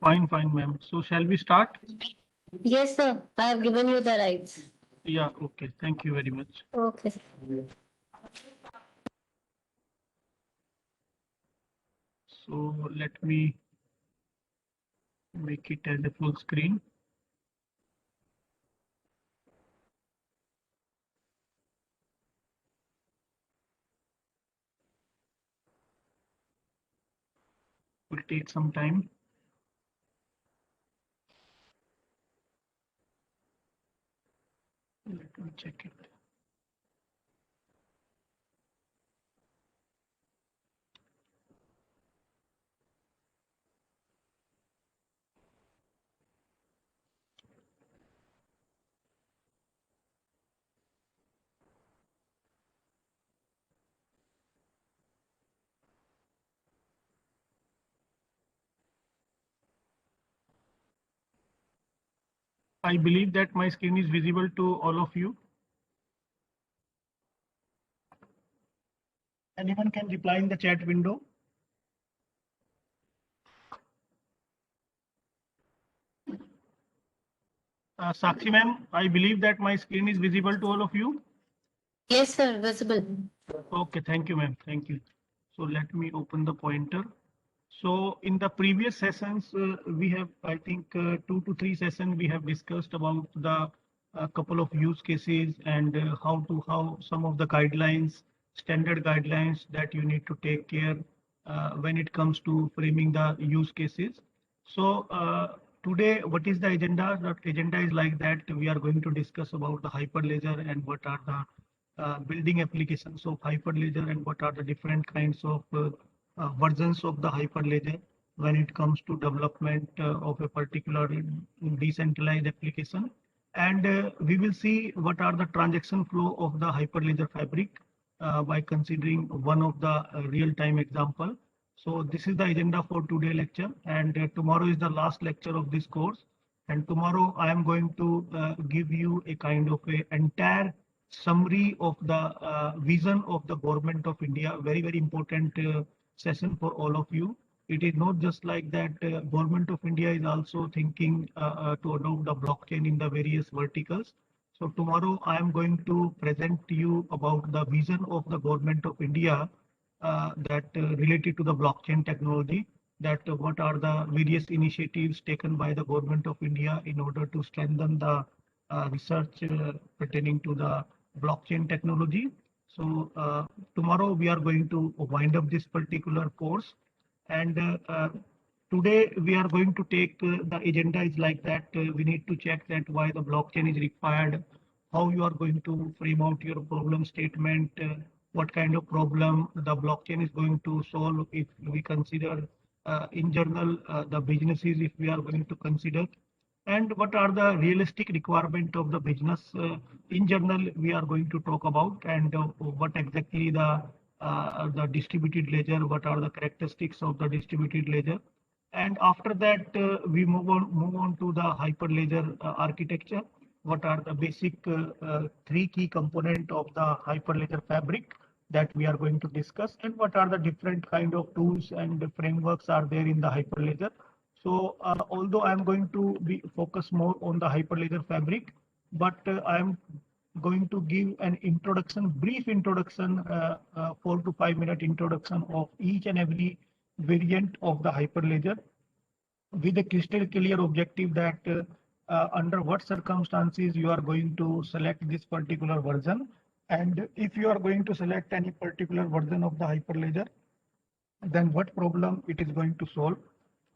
Fine, ma'am. So shall we start? Yes, sir. I have given you the rights. Yeah, okay. Thank you very much. Okay. So let me make it as a full screen. Will take some time. Let me check it. I believe that my screen is visible to all of you. Anyone can reply in the chat window. Sakshi ma'am, I believe that my screen is visible to all of you. Yes, sir. Visible. Okay, thank you, ma'am. Thank you. So let me open the pointer. So in the previous sessions, we have, I think, 2 to 3 sessions we have discussed about the couple of use cases and how some of the guidelines, standard guidelines that you need to take care when it comes to framing the use cases. So today, what is the agenda? The agenda is like that we are going to discuss about the Hyperledger and what are the building applications of Hyperledger and what are the different kinds of versions of the Hyperledger when it comes to development of a particular decentralized application. And we will see what are the transaction flow of the Hyperledger Fabric by considering one of the real-time example. So this is the agenda for today lecture, and tomorrow is the last lecture of this course. And tomorrow I am going to give you a kind of a entire summary of the vision of the government of India. Very important session for all of you. It is not just like that. Government of India is also thinking to adopt the blockchain in the various verticals. So tomorrow I am going to present to you about the vision of the government of India that related to the blockchain technology, that what are the various initiatives taken by the government of India in order to strengthen the research pertaining to the blockchain technology. So tomorrow we are going to wind up this particular course, and today we are going to take the agenda is like that. We need to check that why the blockchain is required, how you are going to frame out your problem statement, what kind of problem the blockchain is going to solve if we consider in general the businesses if we are going to consider, and what are the realistic requirement of the business in general we are going to talk about, and what exactly the distributed ledger, what are the characteristics of the distributed ledger, and after that we move on to the hyperledger architecture. What are the basic three key component of the hyperledger fabric that we are going to discuss, and what are the different kind of tools and frameworks are there in the hyperledger. So although I am going to be focus more on the Hyperledger Fabric, but I am going to give an introduction, brief introduction, 4 to 5 minute introduction of each and every variant of the Hyperledger with a crystal clear objective that under what circumstances you are going to select this particular version, and if you are going to select any particular version of the Hyperledger, then what problem it is going to solve.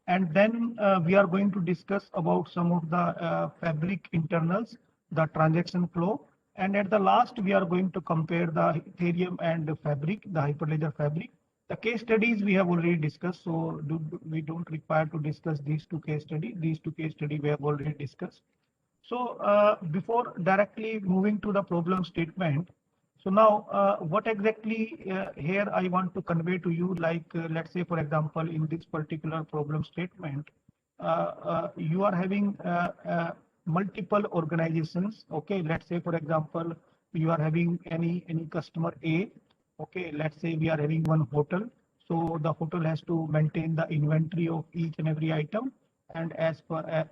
And then we are going to discuss about some of the fabric internals, the transaction flow. And at the last, we are going to compare the Ethereum and the fabric, the Hyperledger fabric. The case studies we have already discussed, so we don't require to discuss these two case studies. These two case studies we have already discussed. So before directly moving to the problem statement, so now what exactly here I want to convey to you, like let's say for example in this particular problem statement, you are having multiple organizations. Okay, let's say for example you are having any customer A. Okay, let's say we are having one hotel. So the hotel has to maintain the inventory of each and every item, and as well as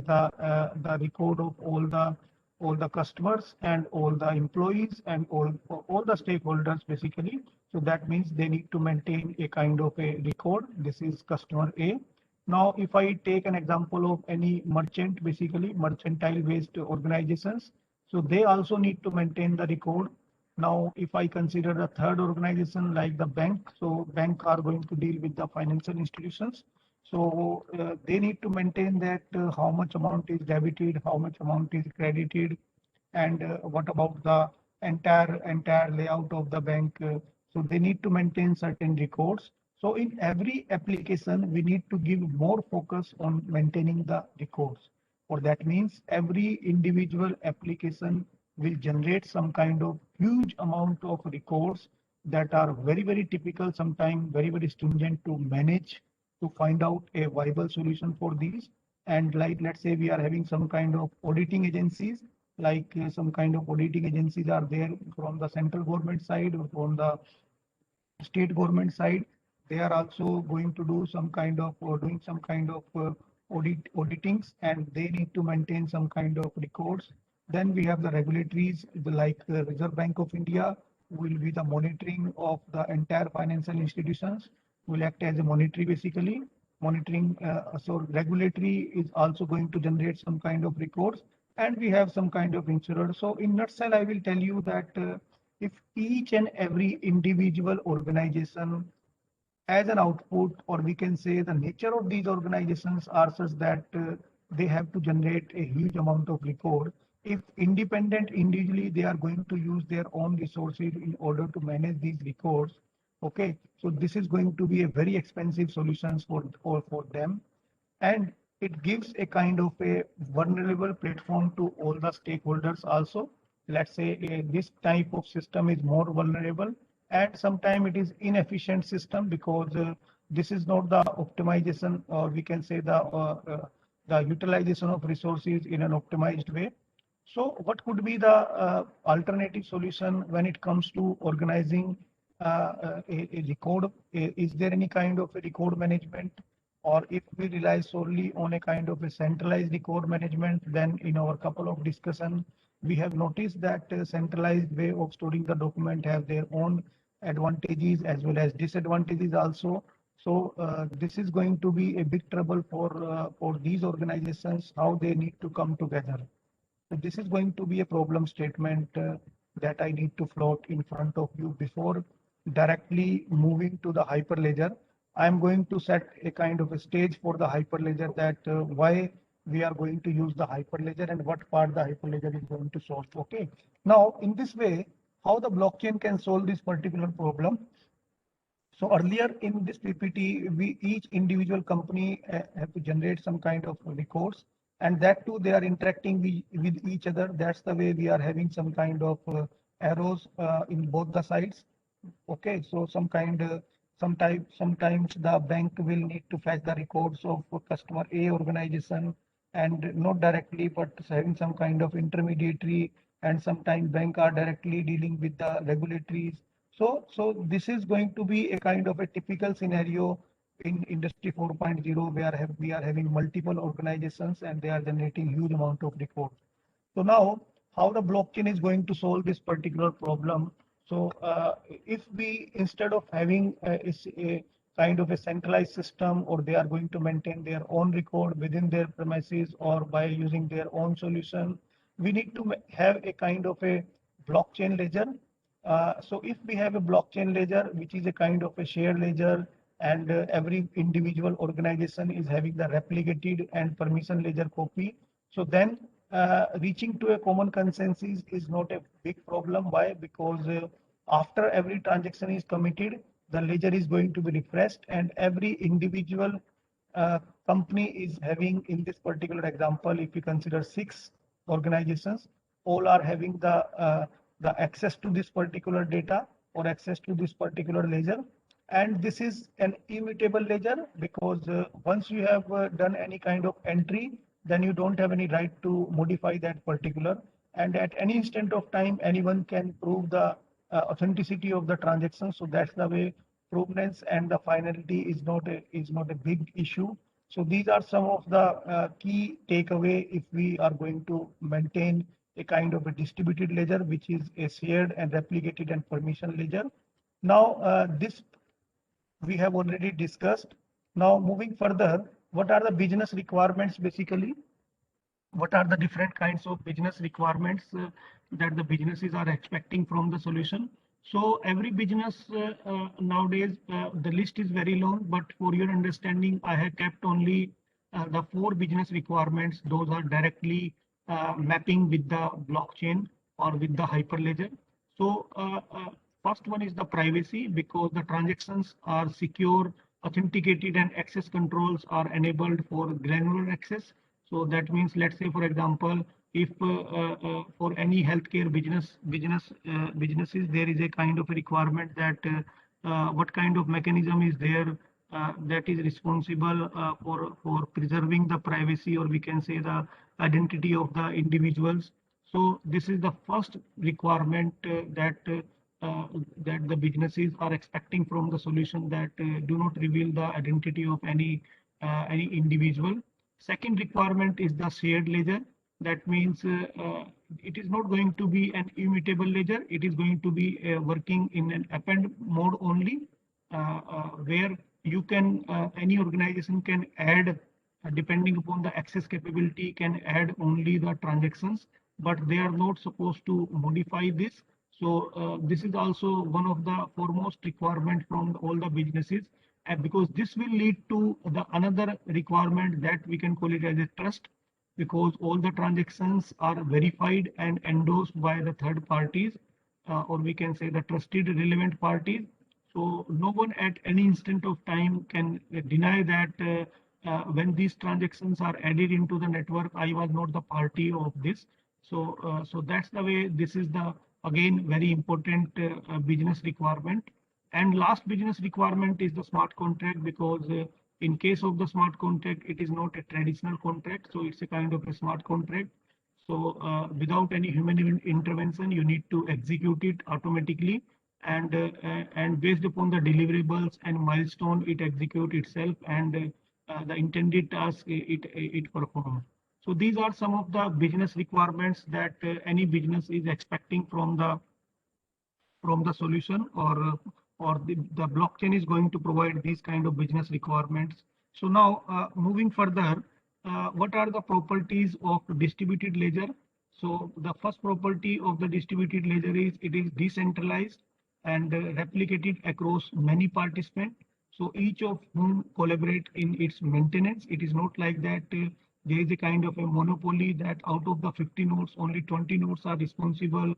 the record of all the customers and all the employees and all the stakeholders basically. So that means they need to maintain a kind of a record. This is customer A. Now, if I take an example of any merchant, basically mercantile based organizations, so they also need to maintain the record. Now, if I consider the third organization like the bank, so bank are going to deal with the financial institutions. So they need to maintain that how much amount is debited, how much amount is credited, and what about the entire layout of the bank. So they need to maintain certain records. So in every application, we need to give more focus on maintaining the records. Or that means every individual application will generate some kind of huge amount of records that are very, very typical, sometimes very, very stringent to manage to find out a viable solution for these. And like, let's say we are having some kind of auditing agencies, like some kind of auditing agencies are there from the central government side or from the state government side. They are also going to do some kind of doing some kind of auditings, and they need to maintain some kind of records. Then we have the regulatories like the Reserve Bank of India will be the monitoring of the entire financial institutions, will act as a monitoring basically monitoring. So regulatory is also going to generate some kind of records, and we have some kind of insurer. So in nutshell, I will tell you that if each and every individual organization as an output, or we can say the nature of these organizations are such that they have to generate a huge amount of record. If independent individually, they are going to use their own resources in order to manage these records. Okay, so this is going to be a very expensive solutions for them, and it gives a kind of a vulnerable platform to all the stakeholders also. Let's say this type of system is more vulnerable, and sometimes it is inefficient system because this is not the optimization, or we can say the utilization of resources in an optimized way. So what could be the alternative solution when it comes to organizing a record? Is there any kind of a record management? Or if we rely solely on a kind of a centralized record management, then in our couple of discussion, we have noticed that centralized way of storing the document have their own advantages as well as disadvantages also. So this is going to be a big trouble for these organizations, how they need to come together. So this is going to be a problem statement that I need to float in front of you before directly moving to the Hyperledger. I'm going to set a kind of a stage for the Hyperledger, that why we are going to use the Hyperledger and what part the Hyperledger is going to solve. Okay. Now, in this way, how the blockchain can solve this particular problem. So earlier in this PPT, each individual company have to generate some kind of records, and that too they are interacting with each other. That's the way we are having some kind of arrows in both the sides. Okay, so sometimes the bank will need to fetch the records of customer A organization, and not directly, but having some kind of intermediary, and sometimes bank are directly dealing with the regulatories. So this is going to be a kind of a typical scenario in Industry 4.0, where we are having multiple organizations and they are generating huge amount of records. So now, how the blockchain is going to solve this particular problem? So if we, instead of having a kind of a centralized system, or they are going to maintain their own record within their premises or by using their own solution, we need to have a kind of a blockchain ledger. So if we have a blockchain ledger, which is a kind of a shared ledger, and every individual organization is having the replicated and permission ledger copy, so then reaching to a common consensus is not a big problem. Why? Because after every transaction is committed, the ledger is going to be refreshed, and every individual company is having, in this particular example, if you consider 6 organizations, all are having the access to this particular data or access to this particular ledger. And this is an immutable ledger, because once you have done any kind of entry, then you don't have any right to modify that particular. And at any instant of time, anyone can prove the authenticity of the transaction. So that's the way provenance and the finality is not a big issue. So these are some of the key takeaway if we are going to maintain a kind of a distributed ledger, which is a shared and replicated and permission ledger. Now, this we have already discussed. Now, moving further, what are the business requirements basically? What are the different kinds of business requirements that the businesses are expecting from the solution? So every business nowadays, the list is very long, but for your understanding, I have kept only the 4 business requirements. Those are directly mapping with the blockchain or with the Hyperledger. So first one is the privacy, because the transactions are secure, authenticated, and access controls are enabled for granular access. So that means, let's say, for example, if for any healthcare businesses, there is a kind of a requirement that what kind of mechanism is there that is responsible for preserving the privacy, or we can say the identity of the individuals. So this is the first requirement that the businesses are expecting from the solution, that do not reveal the identity of any individual. Second requirement is the shared ledger. That means it is not going to be an immutable ledger. It is going to be working in an append mode only, where you can any organization can add, depending upon the access capability, can add only the transactions, but they are not supposed to modify this. So this is also one of the foremost requirement from all the businesses, because this will lead to the another requirement that we can call it as a trust, because all the transactions are verified and endorsed by the third parties, or we can say the trusted relevant parties. So no one at any instant of time can deny that when these transactions are added into the network, I was not the party of this. So that's the way. This is the again very important business requirement. And last business requirement is the smart contract, because in case of the smart contract, it is not a traditional contract, so it's a kind of a smart contract. So without any human intervention, you need to execute it automatically, and based upon the deliverables and milestone, it execute itself, and the intended task it performs. So these are some of the business requirements that any business is expecting from the solution, or the blockchain is going to provide these kind of business requirements. So now moving further, what are the properties of distributed ledger? So the first property of the distributed ledger is it is decentralized and replicated across many participants. So each of whom collaborate in its maintenance. It is not like that there is a kind of a monopoly that out of the 50 nodes, only 20 nodes are responsible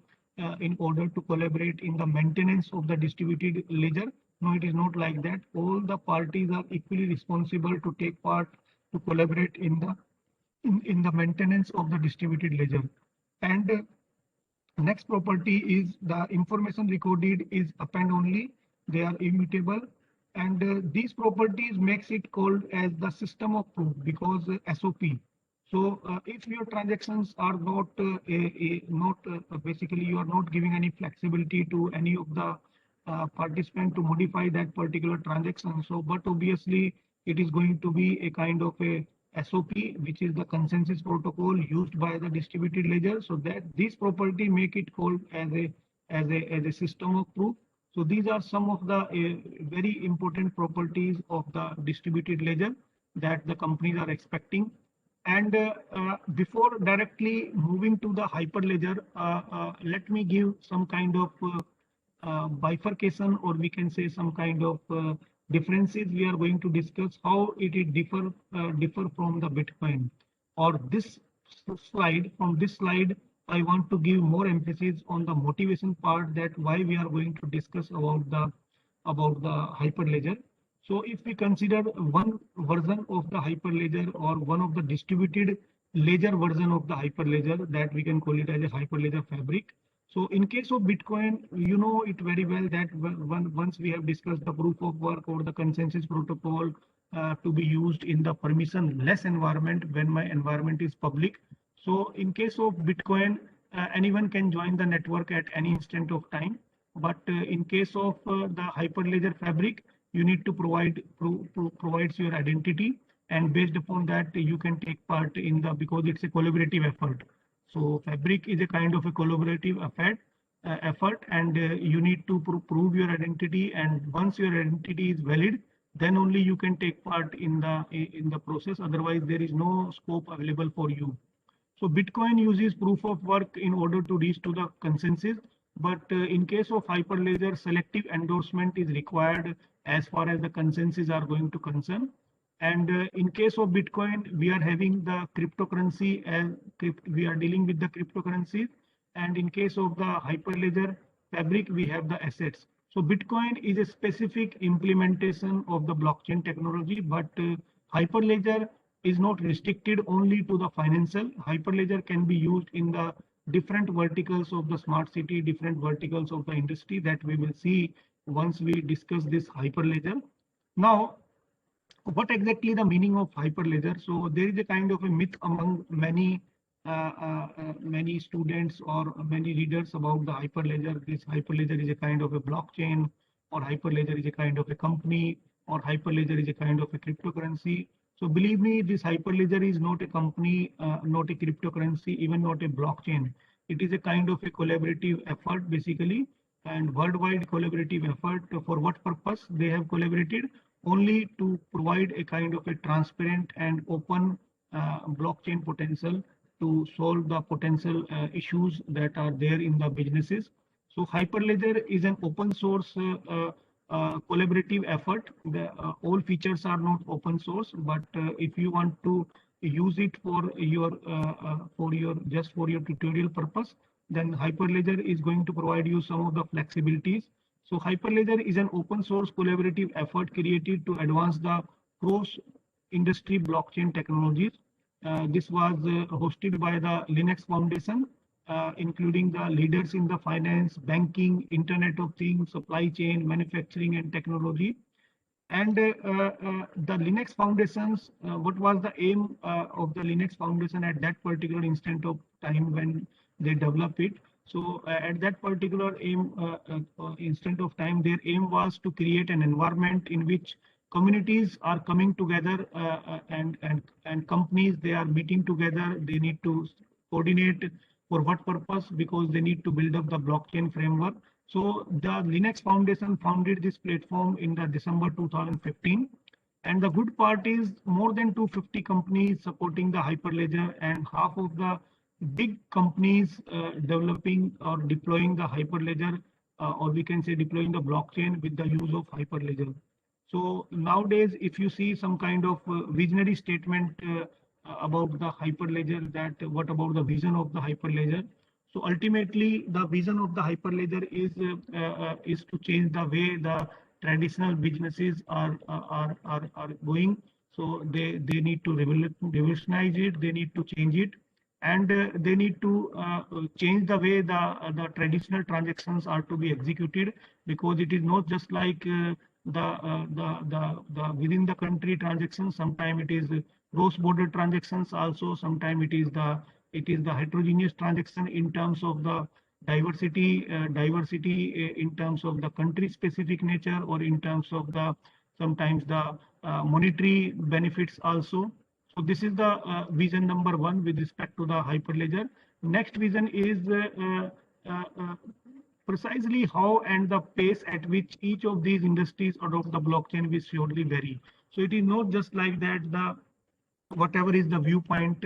in order to collaborate in the maintenance of the distributed ledger. No, it is not like that. All the parties are equally responsible to take part, to collaborate in the maintenance of the distributed ledger. And next property is the information recorded is append only. They are immutable. And these properties makes it called as the system of proof, because SOP. So if your transactions are not basically, you are not giving any flexibility to any of the participant to modify that particular transaction. So, but obviously it is going to be a kind of a SOP, which is the consensus protocol used by the distributed ledger. So that this property make it called as a system of proof. So these are some of the very important properties of the distributed ledger that the companies are expecting. And before directly moving to the Hyperledger, let me give some kind of bifurcation, or we can say some kind of differences. We are going to discuss how it differ from the Bitcoin. Or this slide, from this slide, I want to give more emphasis on the motivation part, that why we are going to discuss about the Hyperledger. So if we consider one version of the Hyperledger, or one of the distributed ledger version of the Hyperledger, that we can call it as a Hyperledger Fabric. So in case of Bitcoin, you know it very well that once we have discussed the proof of work or the consensus protocol to be used in the permissionless environment when my environment is public. So in case of Bitcoin, anyone can join the network at any instant of time. But in case of the Hyperledger Fabric, you need to provides your identity, and based upon that you can take part in the, because it's a collaborative effort. So Fabric is a kind of a collaborative effort, and you need to prove your identity, and once your identity is valid, then only you can take part in the process. Otherwise there is no scope available for you. So Bitcoin uses proof of work in order to reach to the consensus, but in case of Hyperledger, selective endorsement is required as far as the consensus are going to concern. And in case of Bitcoin, we are having the cryptocurrency, and we are dealing with the cryptocurrencies. And in case of the Hyperledger Fabric, we have the assets. So Bitcoin is a specific implementation of the blockchain technology, but Hyperledger is not restricted only to the financial. Hyperledger can be used in the different verticals of the smart city, different verticals of the industry that we will see once we discuss this Hyperledger. Now, what exactly the meaning of Hyperledger? So there is a kind of a myth among many students or many readers about the Hyperledger. This Hyperledger is a kind of a blockchain, or Hyperledger is a kind of a company, or Hyperledger is a kind of a cryptocurrency. So believe me, this Hyperledger is not a company, not a cryptocurrency, even not a blockchain. It is a kind of a collaborative effort basically, and worldwide collaborative effort. For what purpose they have collaborated? Only to provide a kind of a transparent and open blockchain potential to solve the potential issues that are there in the businesses. So Hyperledger is an open source collaborative effort. All features are not open source, but if you want to use it for your just for your tutorial purpose, then Hyperledger is going to provide you some of the flexibilities. So Hyperledger is an open source collaborative effort created to advance the cross industry blockchain technologies. This was hosted by the Linux Foundation, including the leaders in the finance, banking, Internet of Things, supply chain, manufacturing, and technology. And the Linux Foundations, what was the aim of the Linux Foundation at that particular instant of time when they developed it? So at that particular instant of time, their aim was to create an environment in which communities are coming together, and companies, they are meeting together. They need to coordinate for what purpose? Because they need to build up the blockchain framework. So the Linux Foundation founded this platform in the December 2015. And the good part is more than 250 companies supporting the Hyperledger, and half of the big companies developing or deploying the Hyperledger, or we can say deploying the blockchain with the use of Hyperledger. So nowadays, if you see some kind of visionary statement about the Hyperledger, that what about the vision of the Hyperledger? So ultimately, the vision of the Hyperledger is to change the way the traditional businesses are going. So they need to revolutionize it. They need to change it, and they need to change the way the traditional transactions are to be executed, because it is not just like the within the country transactions. Sometimes it is cross border transactions also. Sometimes it is the heterogeneous transaction in terms of the diversity in terms of the country specific nature, or in terms of the sometimes the monetary benefits also. So this is the vision number one with respect to the Hyperledger. Next vision is precisely how and the pace at which each of these industries adopt the blockchain will surely vary. So it is not just like that the whatever is the viewpoint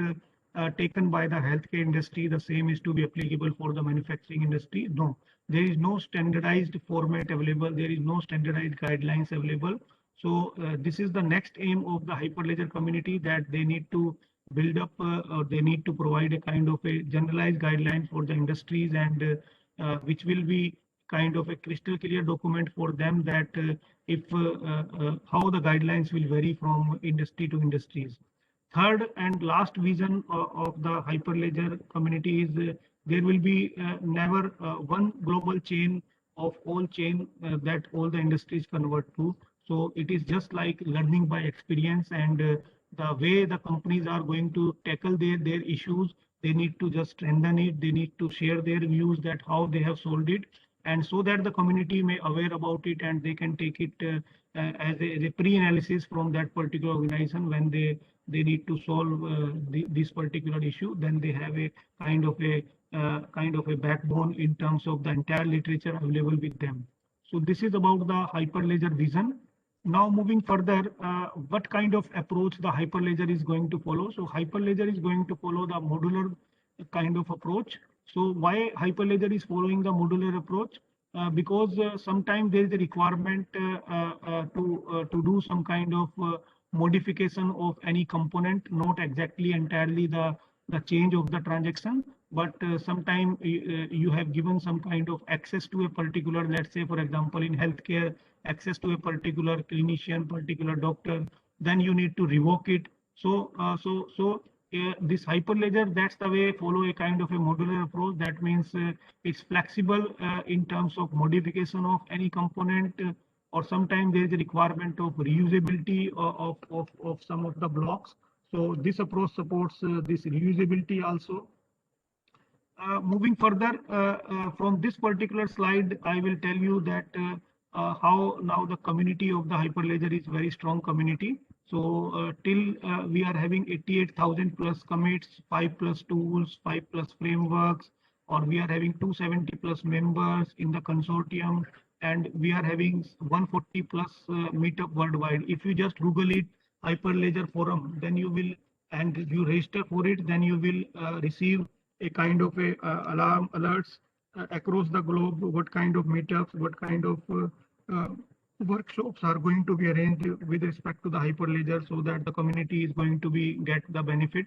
taken by the healthcare industry, the same is to be applicable for the manufacturing industry. No, there is no standardized format available. There is no standardized guidelines available. So this is the next aim of the Hyperledger community, that they need to build up, or they need to provide a kind of a generalized guideline for the industries, and which will be kind of a crystal clear document for them, that how the guidelines will vary from industry to industries. Third and last vision of the Hyperledger community is there will be never one global chain of all chain that all the industries convert to. So it is just like learning by experience, and the way the companies are going to tackle their issues, they need to just strengthen it. They need to share their views that how they have solved it. and so that the community may aware about it and they can take it as a pre-analysis from that particular organization when they need to solve this particular issue. Then they have a kind of a backbone in terms of the entire literature available with them. So this is about the Hyperledger vision. Now moving further, what kind of approach the Hyperledger is going to follow? So Hyperledger is going to follow the modular kind of approach. So why Hyperledger is following the modular approach? Because sometimes there is a requirement to do some kind of modification of any component, not exactly entirely the change of the transaction, but sometimes you have given some kind of access to a particular, let's say for example in healthcare, access to a particular clinician, particular doctor, then you need to revoke it. So this Hyperledger, that's the way follow a kind of a modular approach. That means it's flexible in terms of modification of any component, or sometimes there is a requirement of reusability of some of the blocks. So this approach supports this reusability also. Moving further from this particular slide, I will tell you that how now the community of the Hyperledger is very strong community. So till we are having 88,000 plus commits, 5 plus tools, 5 plus frameworks, or we are having 270 plus members in the consortium, and we are having 140 plus meetup worldwide. If you just Google it, Hyperledger forum, then you will, and you register for it, then you will receive a kind of a alarm alerts across the globe, what kind of meetups, what kind of workshops are going to be arranged with respect to the Hyperledger, so that the community is going to be get the benefit.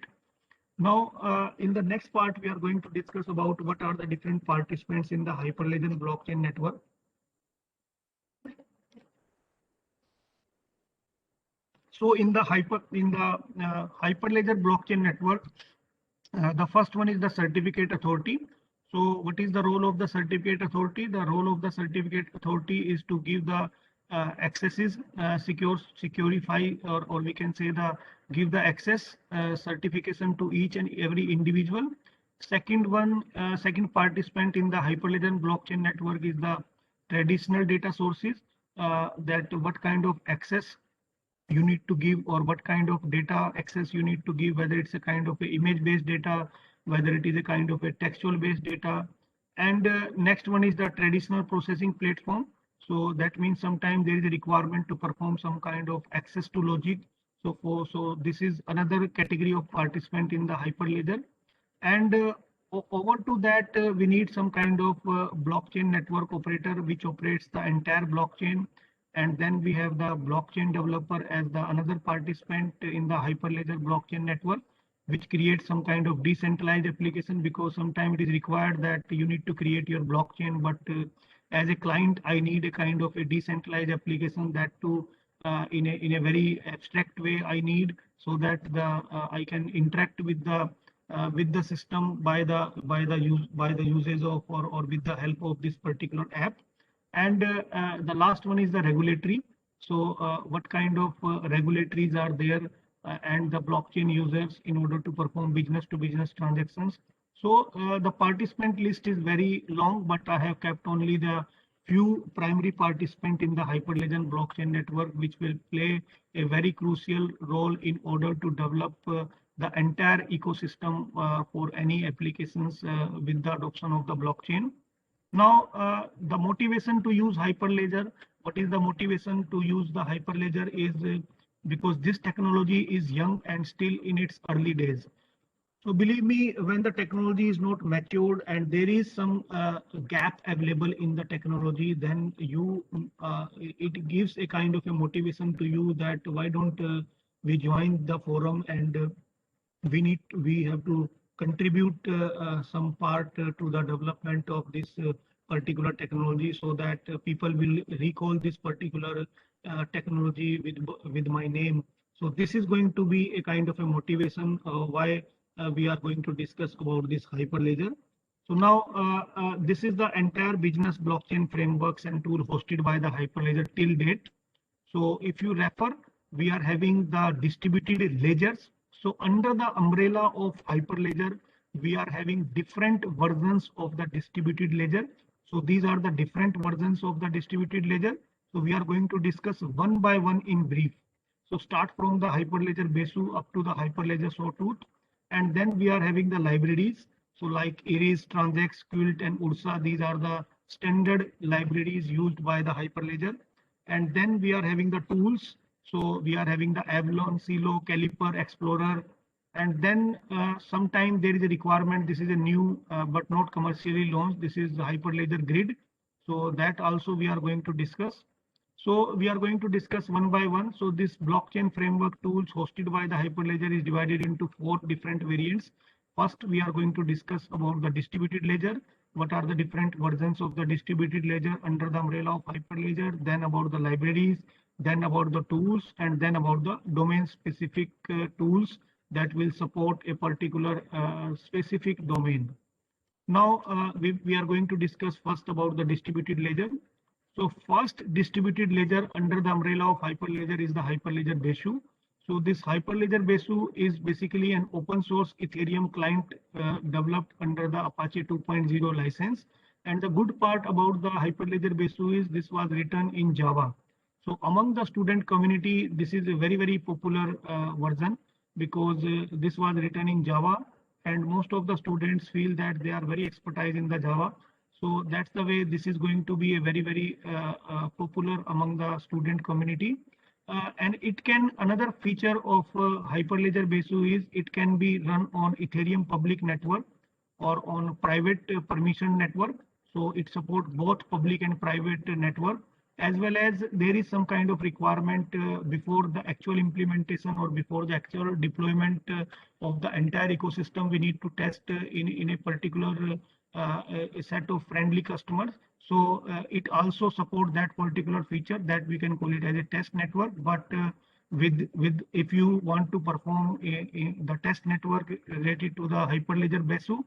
Now, in the next part, we are going to discuss about what are the different participants in the Hyperledger blockchain network. So in the Hyperledger blockchain network, the first one is the certificate authority. So what is the role of the certificate authority? The role of the certificate authority is to give the accesses, securify, or we can say give the access certification to each and every individual. Second participant in the Hyperledger blockchain network is the traditional data sources, that what kind of access you need to give, or what kind of data access you need to give, whether it's a kind of a image based data, whether it is a kind of a textual based data. And next one is the traditional processing platform. So that means sometimes there is a requirement to perform some kind of access to logic. So this is another category of participant in the Hyperledger. And over to that, we need some kind of blockchain network operator which operates the entire blockchain. And then we have the blockchain developer as the another participant in the Hyperledger blockchain network, which creates some kind of decentralized application, because sometimes it is required that you need to create your blockchain, but as a client, I need a kind of a decentralized application that to in a very abstract way I need, so that I can interact with the system by the usage of or with the help of this particular app. And the last one is the regulatory. So what kind of regulatories are there and the blockchain users in order to perform business to business transactions. So the participant list is very long, but I have kept only the few primary participants in the Hyperledger blockchain network, which will play a very crucial role in order to develop the entire ecosystem for any applications with the adoption of the blockchain. Now, the motivation to use Hyperledger, what is the motivation to use the Hyperledger is because this technology is young and still in its early days. So believe me, when the technology is not matured and there is some gap available in the technology, then it gives a kind of a motivation to you that why don't we join the forum, and we have to contribute some part to the development of this particular technology, so that people will recall this particular technology with my name. So this is going to be a kind of a motivation why we are going to discuss about this Hyperledger. So now this is the entire business blockchain frameworks and tool hosted by the Hyperledger till date. So if you refer, we are having the distributed ledgers. So under the umbrella of Hyperledger, we are having different versions of the distributed ledger. So these are the different versions of the distributed ledger. So we are going to discuss one by one in brief. So start from the Hyperledger Besu up to the Hyperledger Sawtooth, and then we are having the libraries. So like Aries, Transact, Quilt, and Ursa, these are the standard libraries used by the Hyperledger. And then we are having the tools. So we are having the Avalon, Silo, Caliper, Explorer, and then sometime there is a requirement. This is a new but not commercially launched. This is the Hyperledger Grid. So that also we are going to discuss. So we are going to discuss one by one. So this blockchain framework tools hosted by the Hyperledger is divided into 4 different variants. First, we are going to discuss about the distributed ledger. What are the different versions of the distributed ledger under the umbrella of Hyperledger? Then about the libraries, then about the tools, and then about the domain specific tools that will support a particular specific domain. Now we are going to discuss first about the distributed ledger. So first distributed ledger under the umbrella of Hyperledger is the Hyperledger Besu. So this Hyperledger Besu is basically an open source Ethereum client developed under the Apache 2.0 license. And the good part about the Hyperledger Besu is this was written in Java. So among the student community, this is a very popular version because this was written in Java, and most of the students feel that they are very expertise in the Java. So that's the way this is going to be a very popular among the student community. And it can, another feature of Hyperledger Besu is it can be run on Ethereum public network or on private permission network. So it supports both public and private network, as well as there is some kind of requirement before the actual implementation or before the actual deployment of the entire ecosystem. We need to test in a particular a set of friendly customers. So it also supports that particular feature that we can call it as a test network. But with if you want to perform the test network related to the Hyperledger Besu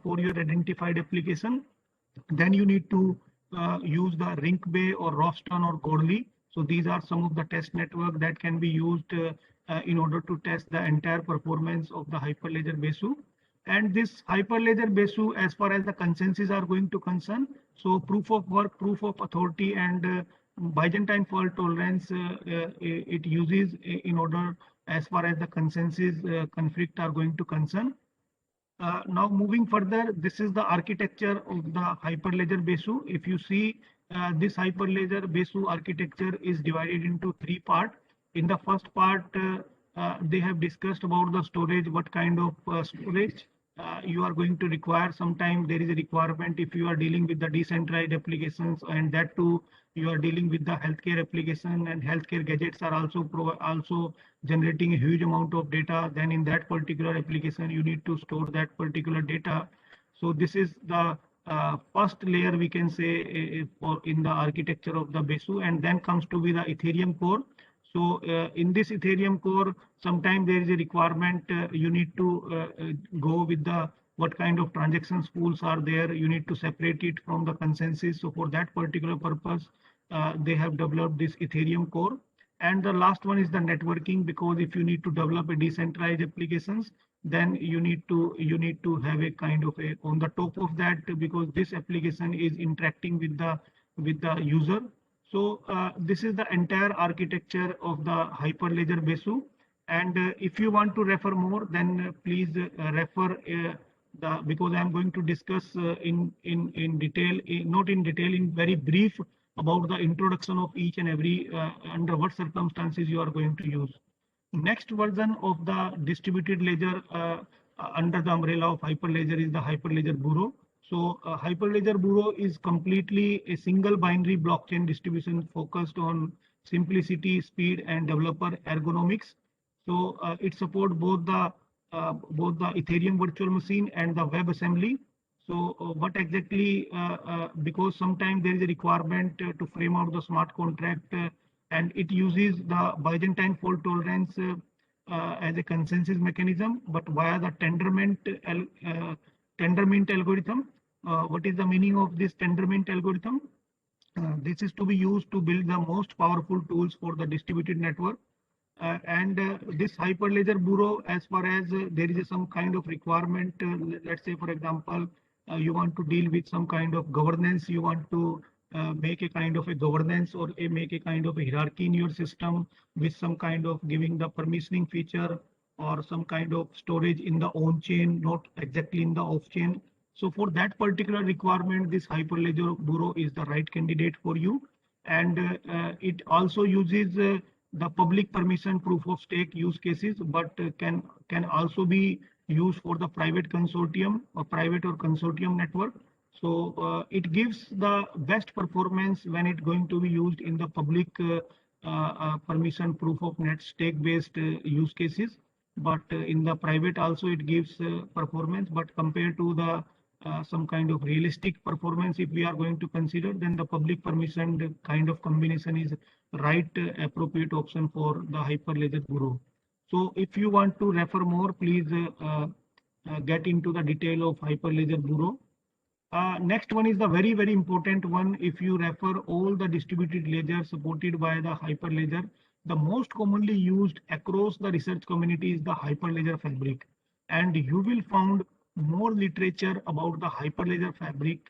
for your identified application, then you need to use the Rinkbay or Roston or Godly. So these are some of the test network that can be used in order to test the entire performance of the Hyperledger Besu. And this Hyperledger Besu, as far as the consensus are going to concern, so proof of work, proof of authority, and Byzantine fault tolerance it uses in order as far as the consensus conflict are going to concern. Now moving further, this is the architecture of the Hyperledger Besu. If you see this Hyperledger Besu architecture is divided into 3 parts. In the first part, they have discussed about the storage, what kind of storage you are going to require. Sometimes there is a requirement if you are dealing with the decentralized applications, and that too you are dealing with the healthcare application, and healthcare gadgets are also generating a huge amount of data. Then in that particular application you need to store that particular data. So this is the first layer, we can say, in the architecture of the Besu, and then comes to be the Ethereum core. So in this Ethereum core, sometimes there is a requirement you need to go with the what kind of transactions pools are there. You need to separate it from the consensus. So for that particular purpose, they have developed this Ethereum core. And the last one is the networking, because if you need to develop a decentralized applications, then you need to have a kind of a on the top of that, because this application is interacting with the user. So this is the entire architecture of the Hyperledger Besu. And if you want to refer more, then please refer because I am going to discuss in detail, not in detail, in very brief about the introduction of each and every under what circumstances you are going to use. Next version of the distributed ledger under the umbrella of Hyperledger is the Hyperledger Bureau. So Hyperledger Bureau is completely a single binary blockchain distribution focused on simplicity, speed, and developer ergonomics. So it supports both the Ethereum virtual machine and the WebAssembly. So what exactly, because sometimes there is a requirement to frame out the smart contract, and it uses the Byzantine fault tolerance as a consensus mechanism, but via the Tendermint algorithm. What is the meaning of this Tendermint algorithm? This is to be used to build the most powerful tools for the distributed network. This Hyperledger Bureau, as far as there is some kind of requirement, let's say, for example, you want to deal with some kind of governance, you want to make a kind of a governance or make a kind of a hierarchy in your system with some kind of giving the permissioning feature or some kind of storage in the on chain, not exactly in the off chain. So for that particular requirement, this Hyperledger Bureau is the right candidate for you. And it also uses the public permission proof of stake use cases, but can also be used for the private consortium or private or consortium network. So it gives the best performance when it's going to be used in the public permission proof of net stake based use cases. But in the private also it gives performance, but compared to the some kind of realistic performance, if we are going to consider, then the public permission kind of combination is right appropriate option for the Hyperledger Bureau. So if you want to refer more, please get into the detail of Hyperledger Bureau. Next one is the very important one. If you refer all the distributed ledgers supported by the Hyperledger, the most commonly used across the research community is the Hyperledger Fabric, and you will find more literature about the Hyperledger Fabric.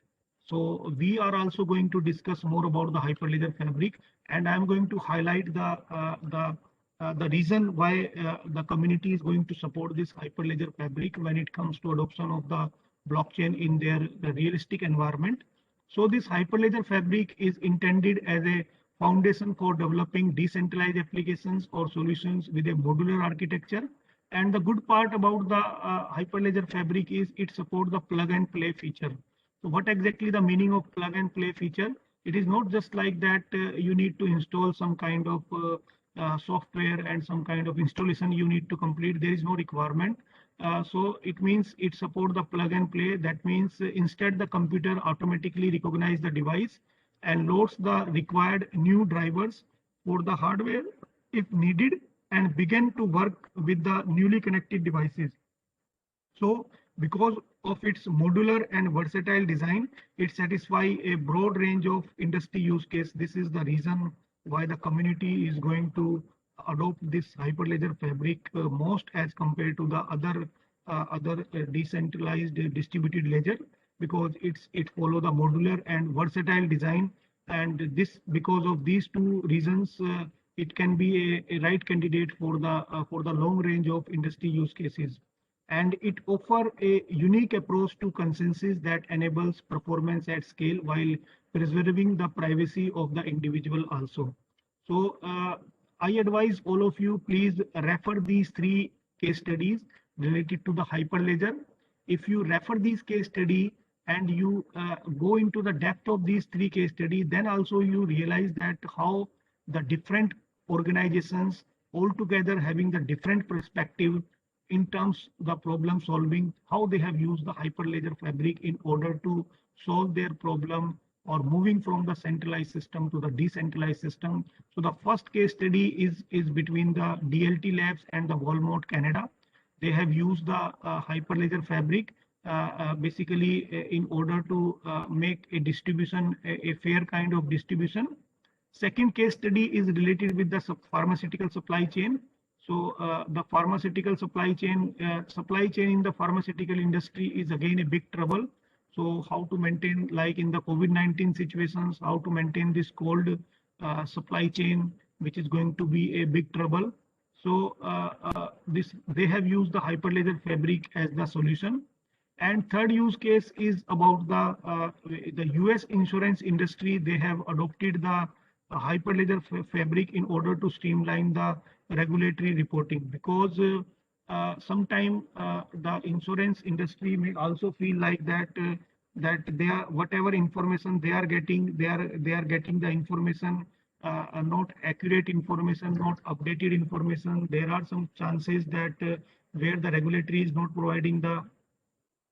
So we are also going to discuss more about the Hyperledger Fabric, and I'm going to highlight the reason why the community is going to support this Hyperledger Fabric when it comes to adoption of the blockchain in their realistic environment. So this Hyperledger Fabric is intended as a foundation for developing decentralized applications or solutions with a modular architecture. And the good part about the Hyperledger Fabric is it supports the plug and play feature. So what exactly the meaning of plug and play feature? It is not just like that you need to install some kind of software and some kind of installation you need to complete. There is no requirement. So it means it supports the plug and play. That means instead the computer automatically recognize the device and loads the required new drivers for the hardware if needed and begin to work with the newly connected devices. So because of its modular and versatile design, it satisfies a broad range of industry use case. This is the reason why the community is going to adopt this Hyperledger Fabric most as compared to the other decentralized distributed ledger, because it follow the modular and versatile design, and this because of these two reasons it can be a right candidate for the long range of industry use cases. And it offers a unique approach to consensus that enables performance at scale while preserving the privacy of the individual also. So I advise all of you, please refer these 3 case studies related to the Hyperledger. If you refer these case study and you go into the depth of these 3 case studies, then also you realize that how the different organizations altogether having the different perspective in terms of the problem solving, how they have used the Hyperledger Fabric in order to solve their problem or moving from the centralized system to the decentralized system. So the first case study is between the DLT Labs and the Walmart Canada. They have used the Hyperledger Fabric basically in order to make a distribution, a fair kind of distribution. Second case study is related with the pharmaceutical supply chain. So the pharmaceutical supply chain in the pharmaceutical industry is again a big trouble. So how to maintain, like in the COVID-19 situations, how to maintain this cold supply chain, which is going to be a big trouble. So they have used the Hyperledger Fabric as the solution. And third use case is about the US insurance industry. They have adopted the Hyperledger Fabric in order to streamline the regulatory reporting, because sometimes the insurance industry may also feel like that they are whatever information they are getting, they are getting the information not accurate information, not updated information. There are some chances that where the regulatory is not providing the,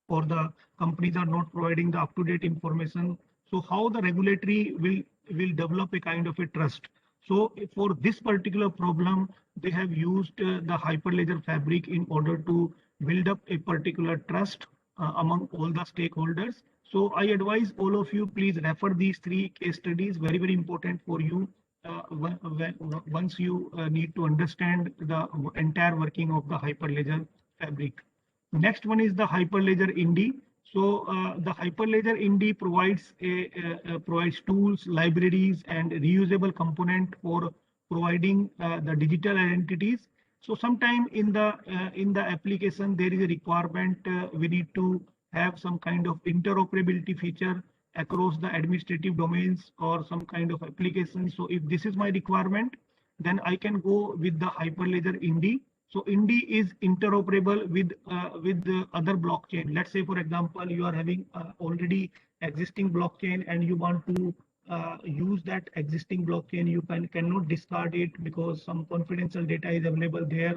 or the companies are not providing the up-to-date information. So how the regulatory will develop a kind of a trust. So for this particular problem, they have used the Hyperledger Fabric in order to build up a particular trust among all the stakeholders. So I advise all of you, please refer these 3 case studies, very important for you once you need to understand the entire working of the Hyperledger Fabric. Next one is the Hyperledger Indy. So the Hyperledger Indy provides provides tools, libraries, and reusable component for providing the digital identities. So sometime in the application there is a requirement we need to have some kind of interoperability feature across the administrative domains or some kind of application. So if this is my requirement, then I can go with the Hyperledger Indy. So Indy is interoperable with the other blockchain. Let's say, for example, you are having already existing blockchain and you want to use that existing blockchain. You cannot discard it because some confidential data is available there.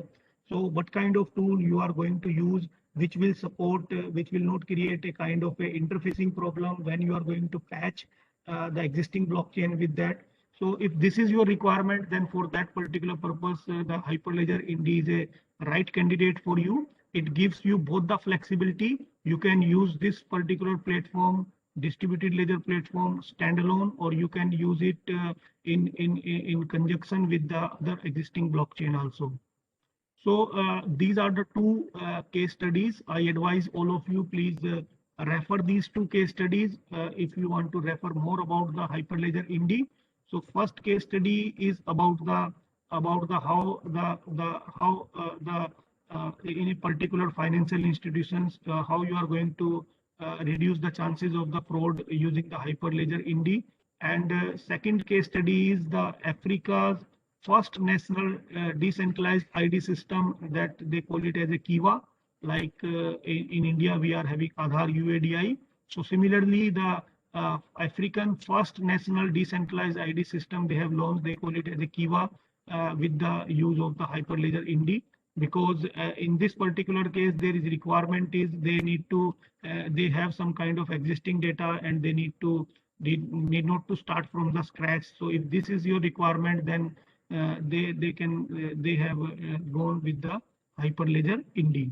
So what kind of tool you are going to use, which will support, which will not create a kind of a interfacing problem when you are going to patch the existing blockchain with that. So if this is your requirement, then for that particular purpose, the Hyperledger Indy is a right candidate for you. It gives you both the flexibility. You can use this particular platform, distributed ledger platform, standalone, or you can use it in conjunction with the other existing blockchain also. So these are the two case studies. I advise all of you, please refer these two case studies if you want to refer more about the Hyperledger Indy. So first case study is about the how in a particular financial institutions how you are going to reduce the chances of the fraud using the Hyperledger Indy. And second case study is the Africa's first national decentralized ID system that they call it as a Kiva. Like in India, we are having Aadhaar UADI. So similarly, the African first national decentralized ID system they have launched, they call it as a Kiva with the use of the Hyperledger Indy. Because in this particular case, there is requirement is they need to, they have some kind of existing data and they need not to start from the scratch. So if this is your requirement, then they have gone with the Hyperledger Indy.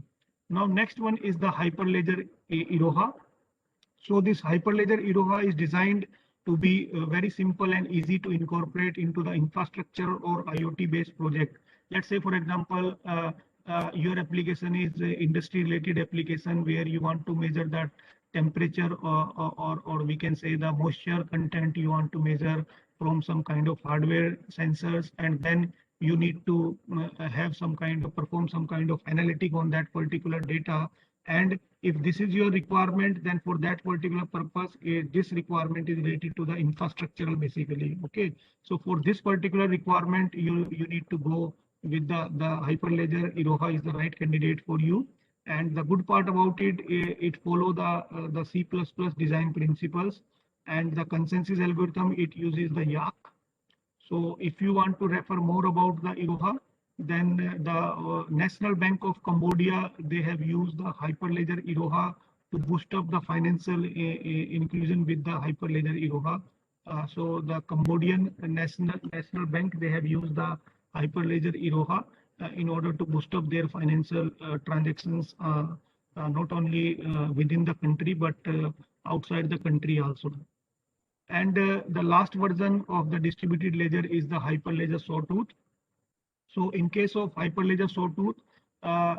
Now next one is the Hyperledger Iroha. So this Hyperledger Iroha is designed to be very simple and easy to incorporate into the infrastructure or IoT based project. Let's say, for example, your application is industry related application where you want to measure that temperature or we can say the moisture content you want to measure from some kind of hardware sensors, and then you need to have some kind of perform some kind of analytic on that particular data. And if this is your requirement, then for that particular purpose, this requirement is related to the infrastructural basically. Okay, so for this particular requirement, you need to go with the Hyperledger Iroha is the right candidate for you. And the good part about it, it follow the C++ design principles, and the consensus algorithm, it uses the YAC. So if you want to refer more about the Iroha, then the National Bank of Cambodia, they have used the Hyperledger Iroha to boost up the financial inclusion with the Hyperledger Iroha. So the Cambodian National Bank, they have used the Hyperledger Iroha in order to boost up their financial transactions, not only within the country, but outside the country also. And the last version of the distributed ledger is the Hyperledger Sawtooth. So in case of Hyperledger Sawtooth,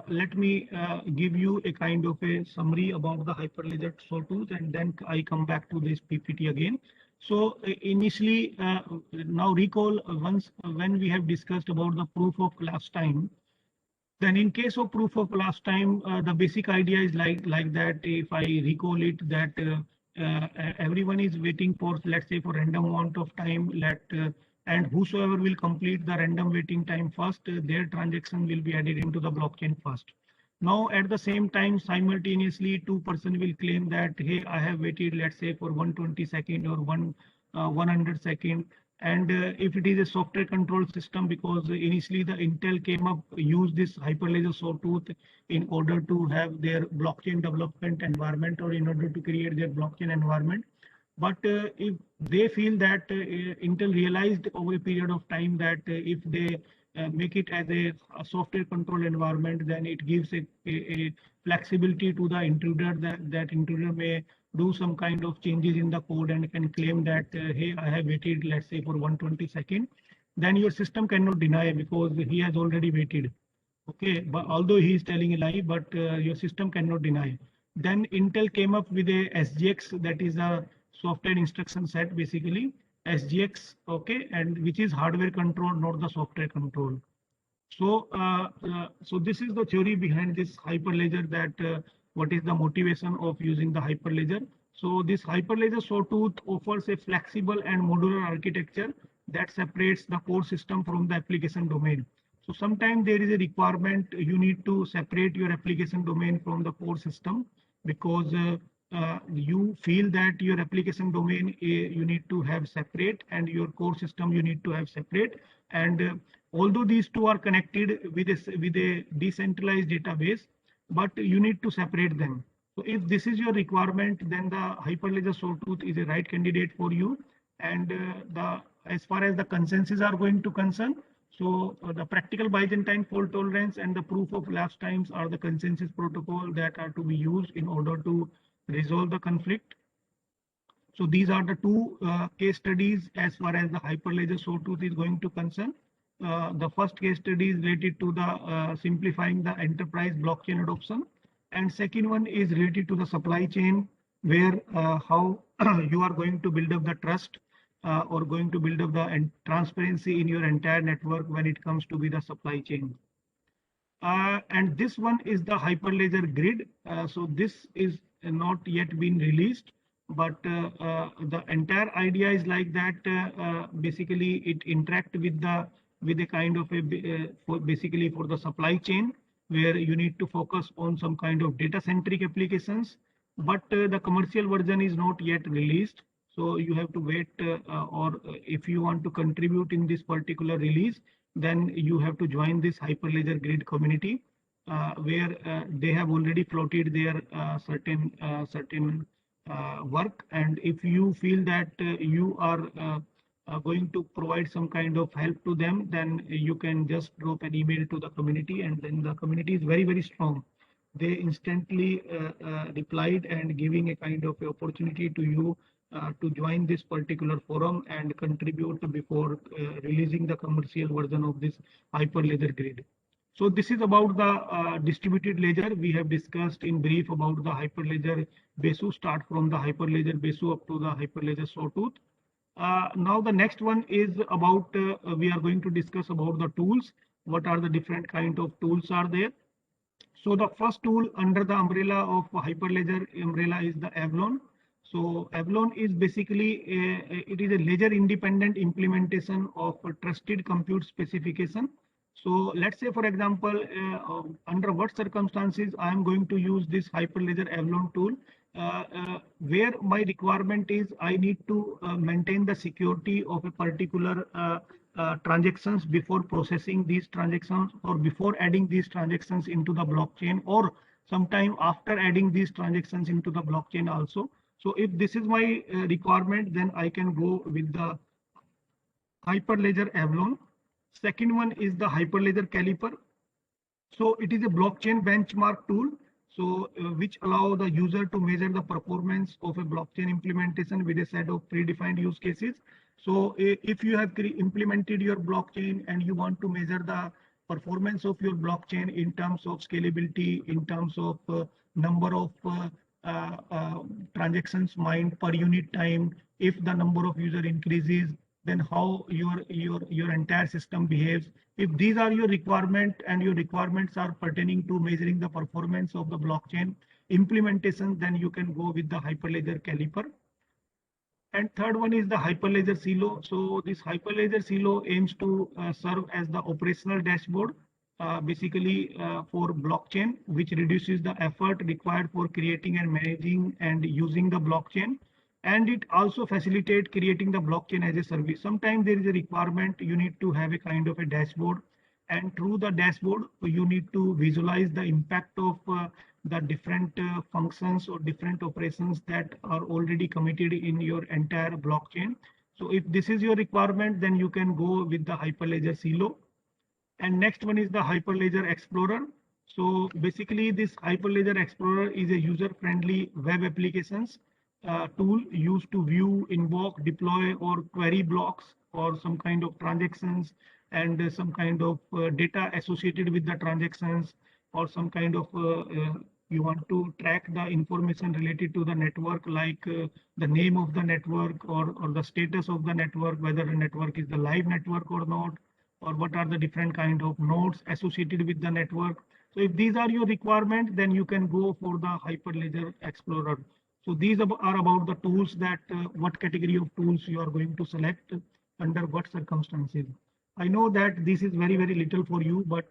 let me give you a kind of a summary about the Hyperledger Sawtooth, and then I come back to this PPT again. So initially, now recall once when we have discussed about the proof of last time, then in case of proof of last time, the basic idea is like that. If I recall it, that everyone is waiting for, let's say, for random amount of time, and whosoever will complete the random waiting time first, their transaction will be added into the blockchain first. Now, at the same time, simultaneously, two person will claim that, hey, I have waited, let's say, for 120 second or 100 second. And if it is a software control system, because initially the Intel came up, used this Hyperledger Sawtooth in order to have their blockchain development environment or in order to create their blockchain environment. But if they feel that Intel realized over a period of time that if they make it as a software control environment, then it gives a flexibility to the intruder that intruder may do some kind of changes in the code and can claim that, hey, I have waited, let's say, for 120 seconds, then your system cannot deny because he has already waited. Okay, but although he is telling a lie, but your system cannot deny. Then Intel came up with a SGX, that is a software instruction set, basically SGX, okay, and which is hardware control, not the software control. So this is the theory behind this Hyperledger, that what is the motivation of using the Hyperledger. So this Hyperledger Sawtooth offers a flexible and modular architecture that separates the core system from the application domain. So sometimes there is a requirement, you need to separate your application domain from the core system, because you feel that your application domain you need to have separate, and your core system you need to have separate. And although these two are connected with a decentralized database, but you need to separate them. So if this is your requirement, then the Hyperledger Sawtooth is a right candidate for you. And as far as the consensus are going to concern, so the practical Byzantine fault tolerance and the proof of lapse times are the consensus protocol that are to be used in order to resolve the conflict. So these are the two case studies as far as the Hyperledger Sawtooth is going to concern. The first case study is related to the simplifying the enterprise blockchain adoption, and second one is related to the supply chain, where how you are going to build up the trust or going to build up the transparency in your entire network when it comes to be the supply chain. And this one is the Hyperledger Grid. So this is not yet been released, but the entire idea is like that. Basically, it interact with a kind of a basically for the supply chain, where you need to focus on some kind of data centric applications. But the commercial version is not yet released. So you have to wait, or if you want to contribute in this particular release, then you have to join this Hyperledger Grid community, where they have already floated their certain work. And if you feel that you are going to provide some kind of help to them, then you can just drop an email to the community, and then the community is very strong. They instantly replied and giving a kind of opportunity to you to join this particular forum and contribute before releasing the commercial version of this Hyperledger Grid. So this is about the distributed ledger. We have discussed in brief about the Hyperledger Besu, start from the Hyperledger Besu up to the Hyperledger Sawtooth. Now the next one is about, we are going to discuss about the tools. What are the different kind of tools are there? So the first tool under the umbrella of Hyperledger umbrella is the Avalon. So Avalon is basically it is a ledger independent implementation of a trusted compute specification. So let's say, for example, under what circumstances I am going to use this Hyperledger Avalon tool, where my requirement is I need to maintain the security of a particular transactions before processing these transactions, or before adding these transactions into the blockchain, or sometime after adding these transactions into the blockchain also. So if this is my requirement, then I can go with the Hyperledger Avalon. Second one is the Hyperledger Caliper. So it is a blockchain benchmark tool, so which allow the user to measure the performance of a blockchain implementation with a set of predefined use cases. So if you have implemented your blockchain and you want to measure the performance of your blockchain in terms of scalability, in terms of number of transactions mined per unit time, if the number of user increases, then how your entire system behaves. If these are your requirement and your requirements are pertaining to measuring the performance of the blockchain implementation, then you can go with the Hyperledger Caliper. And third one is the Hyperledger Silo. So this Hyperledger Silo aims to serve as the operational dashboard, basically for blockchain, which reduces the effort required for creating and managing and using the blockchain. And it also facilitates creating the blockchain as a service. Sometimes there is a requirement, you need to have a kind of a dashboard, and through the dashboard, you need to visualize the impact of the different functions or different operations that are already committed in your entire blockchain. So if this is your requirement, then you can go with the Hyperledger Silo. And next one is the Hyperledger Explorer. So basically this Hyperledger Explorer is a user-friendly web applications tool used to view, invoke, deploy, or query blocks, or some kind of transactions and some kind of data associated with the transactions, or some kind of You want to track the information related to the network, like the name of the network or the status of the network, whether the network is the live network or not, or what are the different kind of nodes associated with the network. So if these are your requirements, then you can go for the Hyperledger Explorer. So these are about the tools that what category of tools you are going to select under what circumstances. I know that this is very, very little for you, but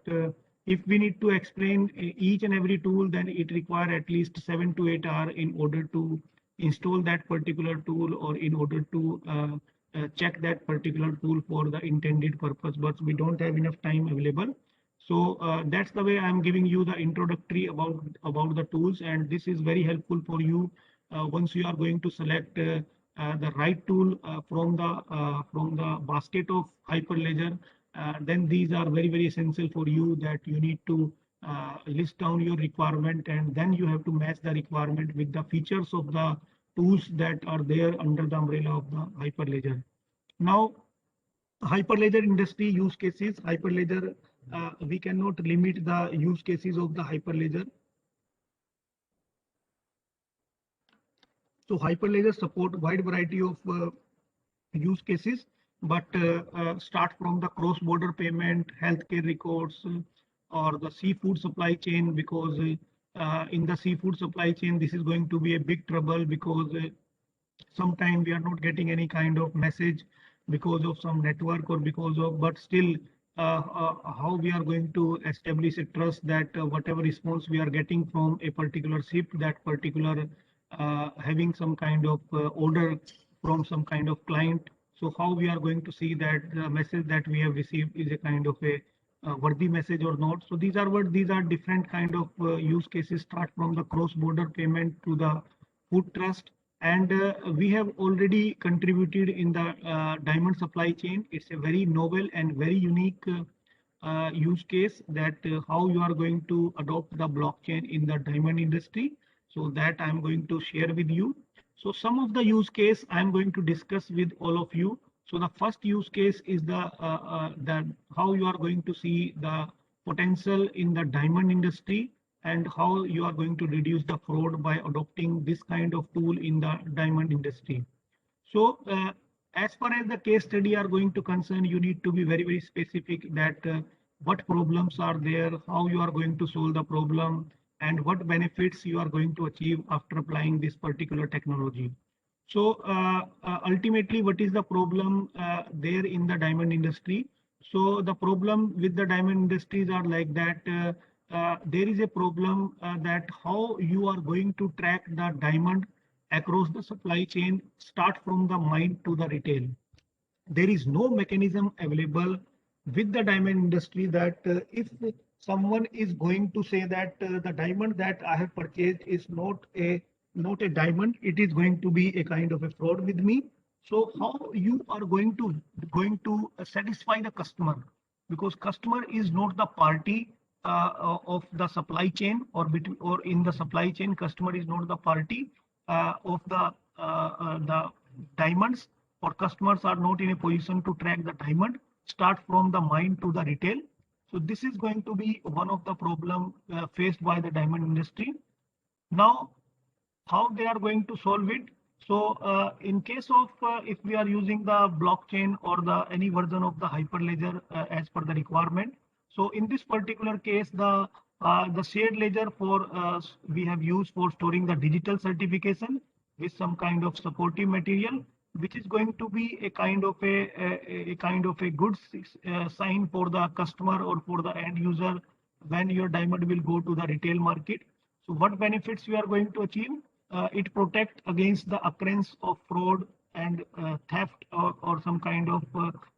if we need to explain each and every tool, then it require at least 7 to 8 hours in order to install that particular tool or in order to check that particular tool for the intended purpose, but we don't have enough time available. So that's the way I'm giving you the introductory about the tools, and this is very helpful for you once you are going to select the right tool from the basket of Hyperledger. Then these are very, very essential for you, that you need to list down your requirement, and then you have to match the requirement with the features of the tools that are there under the umbrella of the Hyperledger. Now, Hyperledger industry use cases. Hyperledger, we cannot limit the use cases of the Hyperledger. So Hyperledger support wide variety of use cases, but start from the cross-border payment, healthcare records, or the seafood supply chain, because in the seafood supply chain, this is going to be a big trouble, because sometimes we are not getting any kind of message because of some network or because of, but still how we are going to establish a trust that whatever response we are getting from a particular ship, that particular having some kind of order from some kind of client. So how we are going to see that the message that we have received is a kind of a worthy message or not. So these are different kind of use cases, start from the cross-border payment to the food trust. And we have already contributed in the diamond supply chain. It's a very novel and very unique use case, that how you are going to adopt the blockchain in the diamond industry. So that I'm going to share with you. So some of the use case I'm going to discuss with all of you. So the first use case is the how you are going to see the potential in the diamond industry, and how you are going to reduce the fraud by adopting this kind of tool in the diamond industry. So as far as the case study are going to concern, you need to be very, very specific, that what problems are there, how you are going to solve the problem, and what benefits you are going to achieve after applying this particular technology. So ultimately, what is the problem there in the diamond industry? So the problem with the diamond industries are like that there is a problem that how you are going to track the diamond across the supply chain, start from the mine to the retail. There is no mechanism available with the diamond industry that if someone is going to say that the diamond that I have purchased is not a diamond, it is going to be a kind of a fraud with me. So how you are going to satisfy the customer, because customer is not the party of the supply chain, or between or in the supply chain, customer is not the party of the diamonds, or customers are not in a position to track the diamond start from the mine to the retail. So this is going to be one of the problem faced by the diamond industry. Now, how they are going to solve it? So in case of if we are using the blockchain or the any version of the Hyperledger as per the requirement. So in this particular case, the shared ledger for we have used for storing the digital certification with some kind of supportive material, which is going to be a kind of a good sign for the customer or for the end user when your diamond will go to the retail market. So what benefits you are going to achieve? It protects against the occurrence of fraud and theft or some kind of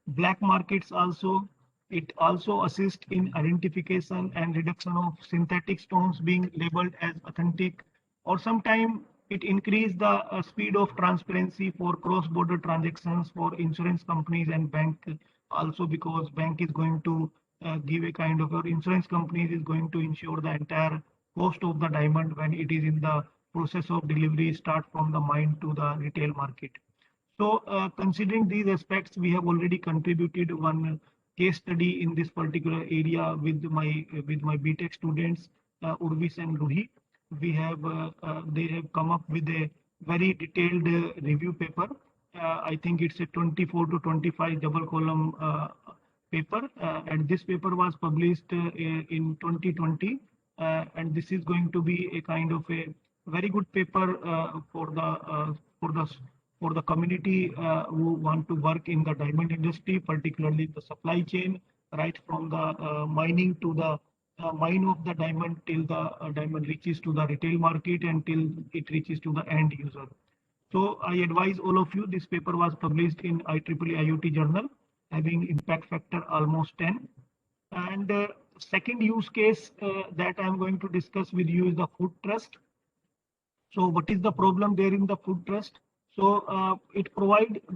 black markets also. It also assists in identification and reduction of synthetic stones being labeled as authentic, or sometime it increase the speed of transparency for cross-border transactions for insurance companies and bank also, because bank is going to give a kind of, or insurance companies is going to insure the entire cost of the diamond when it is in the process of delivery start from the mine to the retail market. So considering these aspects, we have already contributed one case study in this particular area with my BTech students, Urvis and Ruhi, we have they have come up with a very detailed review paper. I think it's a 24 to 25 double column paper, and this paper was published in 2020, and this is going to be a kind of a very good paper for the for the community who want to work in the diamond industry, particularly the supply chain, right from the mining to the mine of the diamond till the diamond reaches to the retail market and till it reaches to the end user. So I advise all of you, this paper was published in IEEE IoT journal, having impact factor almost 10. And second use case that I'm going to discuss with you is the food trust. So what is the problem there in the food trust? So it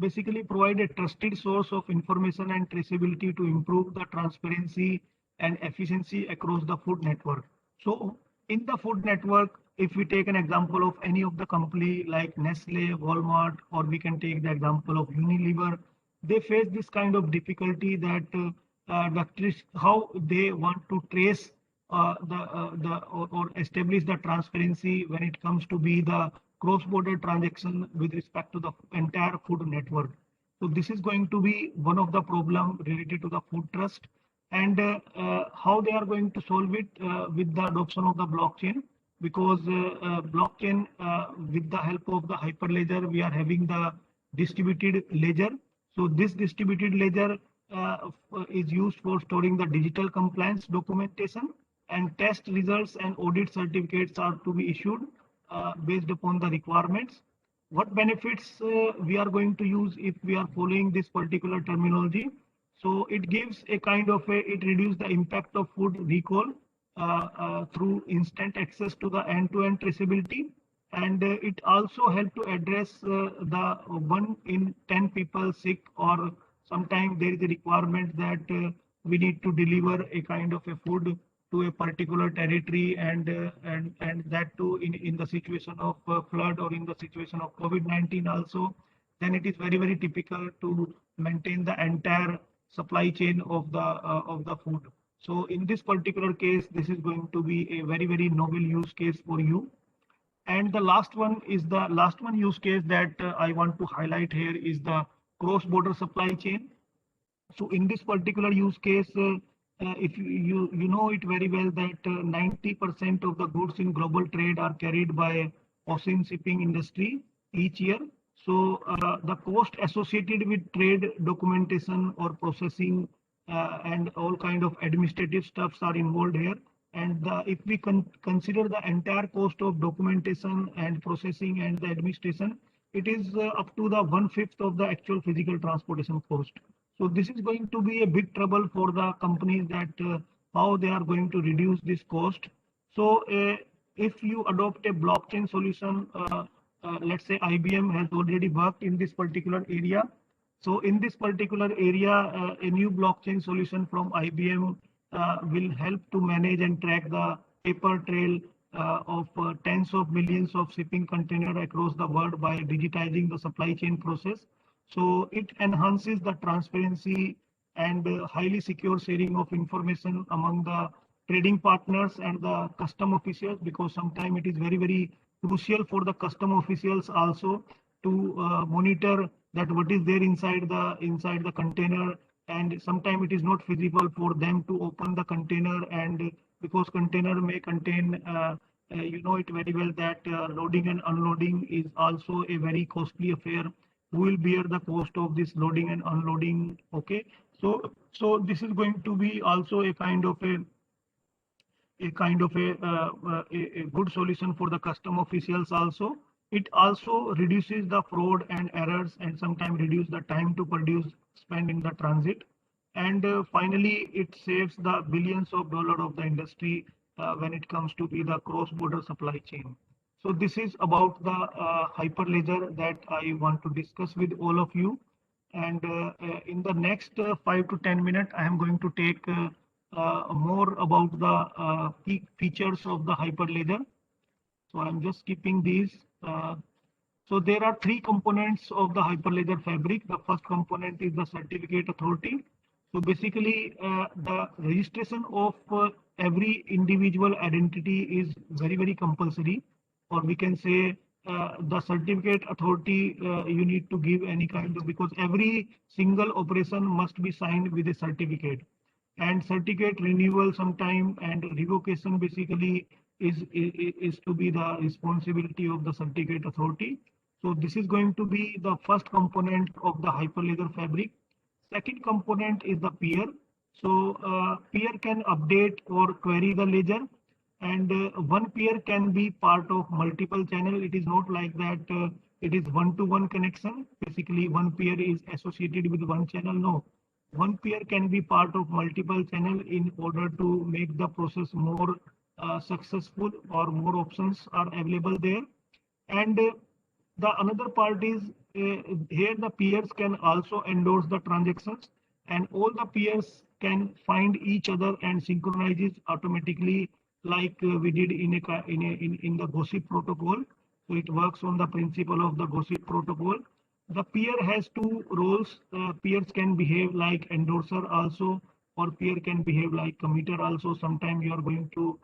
basically provide a trusted source of information and traceability to improve the transparency and efficiency across the food network. So in the food network, if we take an example of any of the company like Nestle, Walmart, or we can take the example of Unilever, they face this kind of difficulty that how they want to trace or establish the transparency when it comes to be the cross-border transaction with respect to the entire food network. So this is going to be one of the problem related to the food trust, and how they are going to solve it with the adoption of the blockchain, because blockchain with the help of the Hyperledger, we are having the distributed ledger. So this distributed ledger is used for storing the digital compliance documentation, and test results and audit certificates are to be issued based upon the requirements. What benefits we are going to use if we are following this particular terminology? So it gives a kind of it reduces the impact of food recall through instant access to the end-to-end traceability, and it also help to address the 1 in 10 people sick, or sometimes there is a requirement that we need to deliver a kind of a food to a particular territory, and that too in the situation of flood or in the situation of COVID-19 also, then it is very typical to maintain the entire supply chain of the food. So in this particular case, this is going to be a very novel use case for you. And the last one use case that I want to highlight here is the cross-border supply chain. So in this particular use case, if you know it very well that 90% of the goods in global trade are carried by ocean shipping industry each year. So the cost associated with trade documentation or processing and all kind of administrative stuffs are involved here. And if we consider the entire cost of documentation and processing and the administration, it is up to the 1/5 of the actual physical transportation cost. So this is going to be a big trouble for the companies that how they are going to reduce this cost. So if you adopt a blockchain solution, let's say IBM has already worked in this particular area. So in this particular area, a new blockchain solution from IBM will help to manage and track the paper trail of tens of millions of shipping containers across the world by digitizing the supply chain process. So it enhances the transparency and highly secure sharing of information among the trading partners and the custom officials, because sometimes it is very crucial for the custom officials also to monitor that what is there inside the container, and sometimes it is not feasible for them to open the container, and because container may contain you know it very well that loading and unloading is also a very costly affair. Who will bear the cost of this loading and unloading? Okay, so this is going to be also a kind of a good solution for the custom officials also. It also reduces the fraud and errors, and sometimes reduce the time to produce spend in the transit. And finally, it saves the billions of dollars of the industry when it comes to be the cross-border supply chain. So this is about the Hyperledger that I want to discuss with all of you. And in the next 5 to 10 minutes, I am going to take more about the key features of the Hyperledger. So I'm just skipping these. So there are 3 components of the Hyperledger fabric. The first component is the certificate authority. So basically, the registration of every individual identity is very, very compulsory, or we can say the certificate authority you need to give any kind of, because every single operation must be signed with a certificate, and certificate renewal sometime and revocation basically is to be the responsibility of the certificate authority. So this is going to be the first component of the Hyperledger Fabric. Second component is the peer. So peer can update or query the ledger, and one peer can be part of multiple channel. It is not like that it is one-to-one connection. Basically, one peer is associated with one channel. No, one peer can be part of multiple channel in order to make the process more successful, or more options are available there. And the another part is here the peers can also endorse the transactions, and all the peers can find each other and synchronizes automatically, like we did in the gossip protocol. So it works on the principle of the gossip protocol. The peer has two roles. Peers can behave like endorser also, or peer can behave like committer also. Sometimes you are going to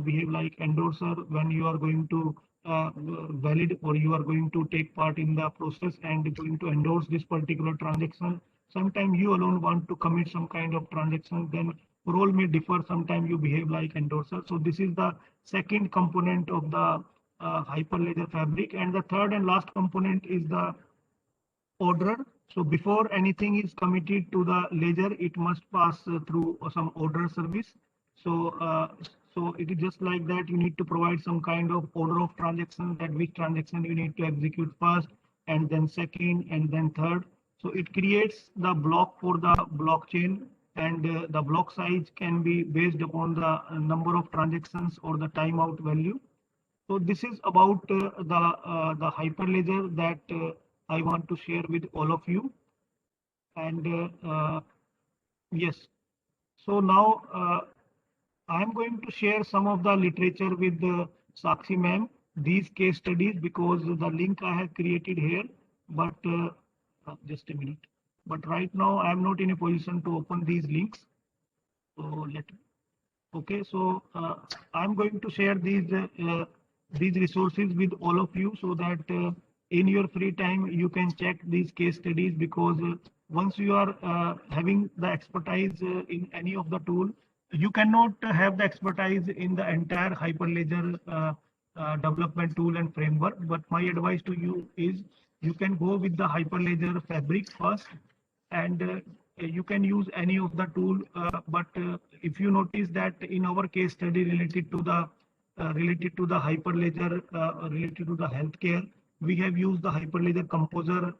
behave like endorser when you are going to valid, or you are going to take part in the process and going to endorse this particular transaction. Sometimes you alone want to commit some kind of transaction, then role may differ. Sometimes you behave like endorser. So this is the second component of the Hyperledger Fabric. And the third and last component is the order. So before anything is committed to the ledger, it must pass through some order service. So so it is just like that. You need to provide some kind of order of transactions, that which transaction you need to execute first, and then second, and then third. So it creates the block for the blockchain, and the block size can be based upon the number of transactions or the timeout value. So this is about the Hyperledger that I want to share with all of you. And yes, so now I am going to share some of the literature with Sakshi ma'am, these case studies, because the link I have created here, but just a minute. But right now I am not in a position to open these links. So okay, so I'm going to share these resources with all of you, so that in your free time you can check these case studies, because once you are having the expertise in any of the tool, you cannot have the expertise in the entire Hyperledger development tool and framework. But my advice to you is you can go with the Hyperledger Fabric first, and you can use any of the tool. But if you notice that in our case study related to the Hyperledger, related to the healthcare, we have used the Hyperledger Composer,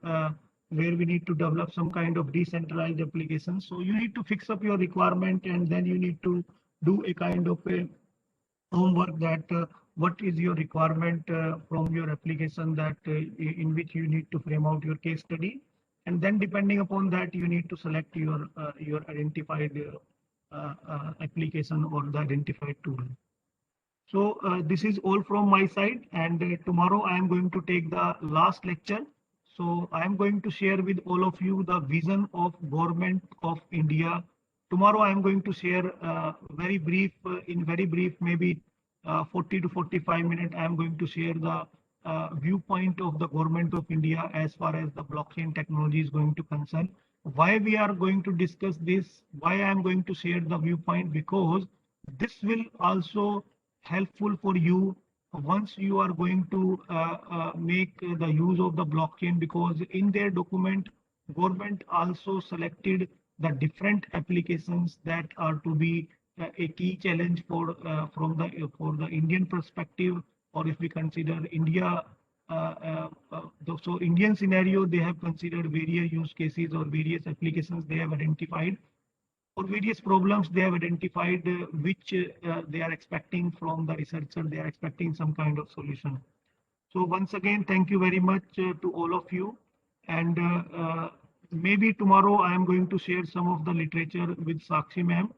where we need to develop some kind of decentralized application. So you need to fix up your requirement, and then you need to do a kind of a homework, that what is your requirement from your application, that in which you need to frame out your case study, and then depending upon that you need to select your identified application or the identified tool. So this is all from my side, and tomorrow I am going to take the last lecture. So I am going to share with all of you the vision of Government of India. Tomorrow I am going to share very brief, in very brief, maybe 40 to 45 minutes. I am going to share the viewpoint of the Government of India as far as the blockchain technology is going to concern. Why we are going to discuss this? Why I am going to share the viewpoint? Because this will also helpful for you once you are going to make the use of the blockchain, because in their document government also selected the different applications that are to be a key challenge for for the Indian perspective, or if we consider India. So Indian scenario, they have considered various use cases or various applications they have identified, or various problems they have identified, which they are expecting from the researcher. They are expecting some kind of solution. So once again, thank you very much to all of you. And maybe tomorrow I am going to share some of the literature with Sakshi ma'am,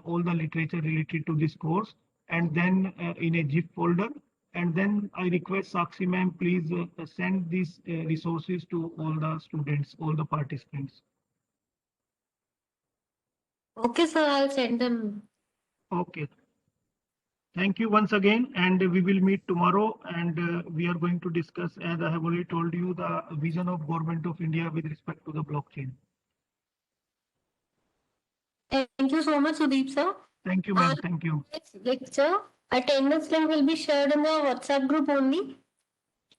all the literature related to this course, and then in a zip folder. And then I request Sakshi ma'am, please send these resources to all the students, all the participants. Okay, sir, I'll send them. Okay. Thank you once again, and we will meet tomorrow. And we are going to discuss, as I have already told you, the vision of Government of India with respect to the blockchain. Thank you so much, Sudeep sir. Thank you, ma'am. Thank you. Next lecture, attendance link will be shared in the WhatsApp group only.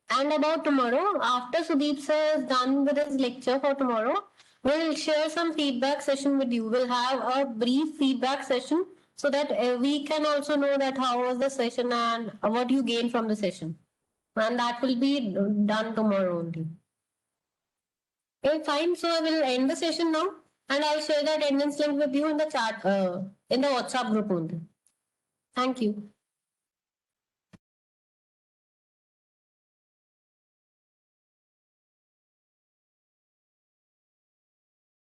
And about tomorrow, after Sudeep sir is done with his lecture for tomorrow, we'll share some feedback session with you. We'll have a brief feedback session so that we can also know that how was the session and what you gain from the session. And that will be done tomorrow only. Okay, fine. So I will end the session now and I'll share the attendance link with you in the chat, in the WhatsApp group only. Thank you.